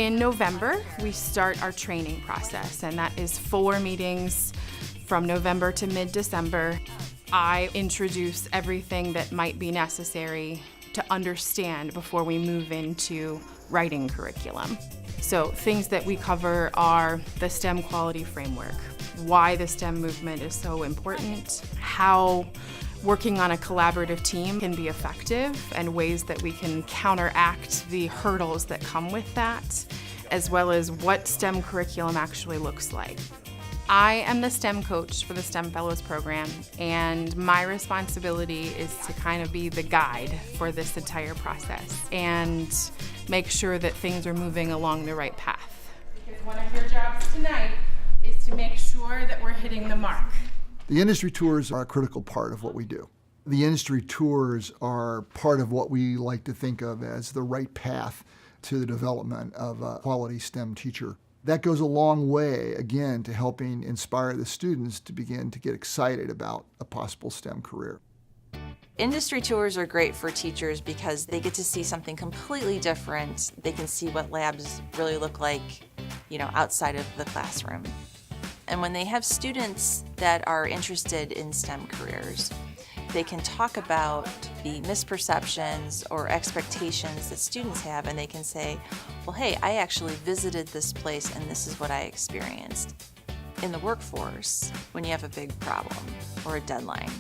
In November, we start our training process, and that is 4 meetings from November to mid-December. I introduce everything that might be necessary to understand before we move into writing curriculum. So things that we cover are the STEM quality framework, why the STEM movement is so important, how working on a collaborative team can be effective, and ways that we can counteract the hurdles that come with that, as well as what STEM curriculum actually looks like. I am the STEM coach for the STEM Fellows program, and my responsibility is to kind of be the guide for this entire process and make sure that things are moving along the right path. Because one of your jobs tonight is to make sure that we're hitting the mark. The industry tours are a critical part of what we do. The industry tours are part of what we like to think of as the right path to the development of a quality STEM teacher. That goes a long way, again, to helping inspire the students to begin to get excited about a possible STEM career. Industry tours are great for teachers because they get to see something completely different. They can see what labs really look like, outside of the classroom. And when they have students that are interested in STEM careers, they can talk about the misperceptions or expectations that students have, and they can say, well, hey, I actually visited this place and this is what I experienced. In the workforce, when you have a big problem or a deadline,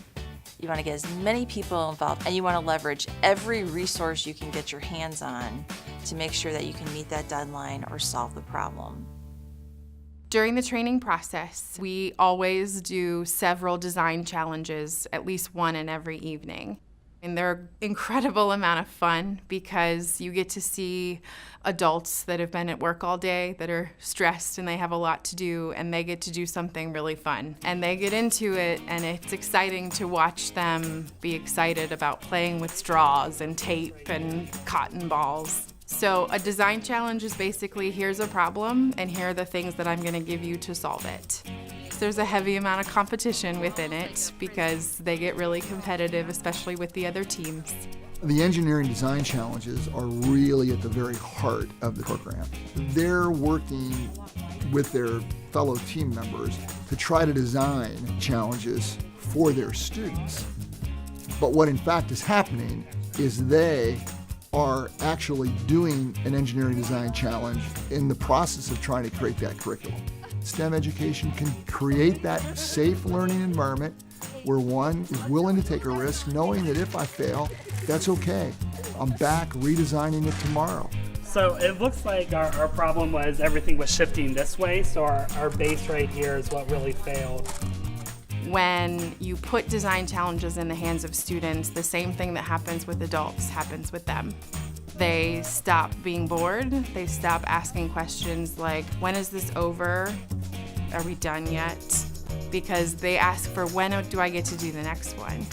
you want to get as many people involved, and you want to leverage every resource you can get your hands on to make sure that you can meet that deadline or solve the problem. During the training process, we always do several design challenges, at least one in every evening. And they're an incredible amount of fun because you get to see adults that have been at work all day that are stressed and they have a lot to do, and they get to do something really fun. And they get into it, and it's exciting to watch them be excited about playing with straws and tape and cotton balls. So a design challenge is basically, here's a problem, and here are the things that I'm going to give you to solve it. There's a heavy amount of competition within it because they get really competitive, especially with the other teams. The engineering design challenges are really at the very heart of the program. They're working with their fellow team members to try to design challenges for their students. But what in fact is happening is they are actually doing an engineering design challenge in the process of trying to create that curriculum. STEM education can create that safe learning environment where one is willing to take a risk, knowing that if I fail, that's okay. I'm back redesigning it tomorrow. So it looks like our problem was everything was shifting this way, so our base right here is what really failed. When you put design challenges in the hands of students, the same thing that happens with adults happens with them. They stop being bored. They stop asking questions like, when is this over? Are we done yet? Because they ask for, when do I get to do the next one?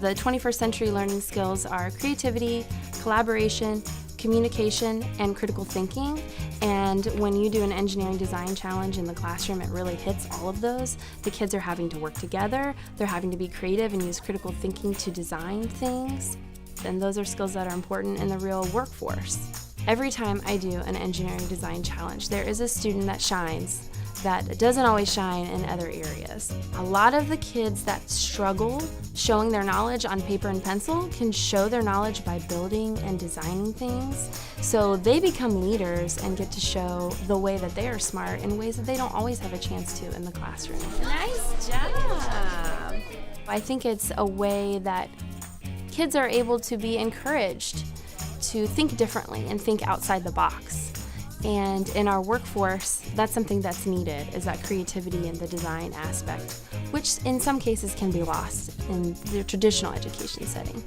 The 21st century learning skills are creativity, collaboration, communication, and critical thinking. And when you do an engineering design challenge in the classroom, it really hits all of those. The kids are having to work together, they're having to be creative and use critical thinking to design things. And those are skills that are important in the real workforce. Every time I do an engineering design challenge, there is a student that shines that doesn't always shine in other areas. A lot of the kids that struggle showing their knowledge on paper and pencil can show their knowledge by building and designing things. So they become leaders and get to show the way that they are smart in ways that they don't always have a chance to in the classroom. Nice job! I think it's a way that kids are able to be encouraged to think differently and think outside the box. And in our workforce, that's something that's needed, is that creativity and the design aspect, which in some cases can be lost in the traditional education setting.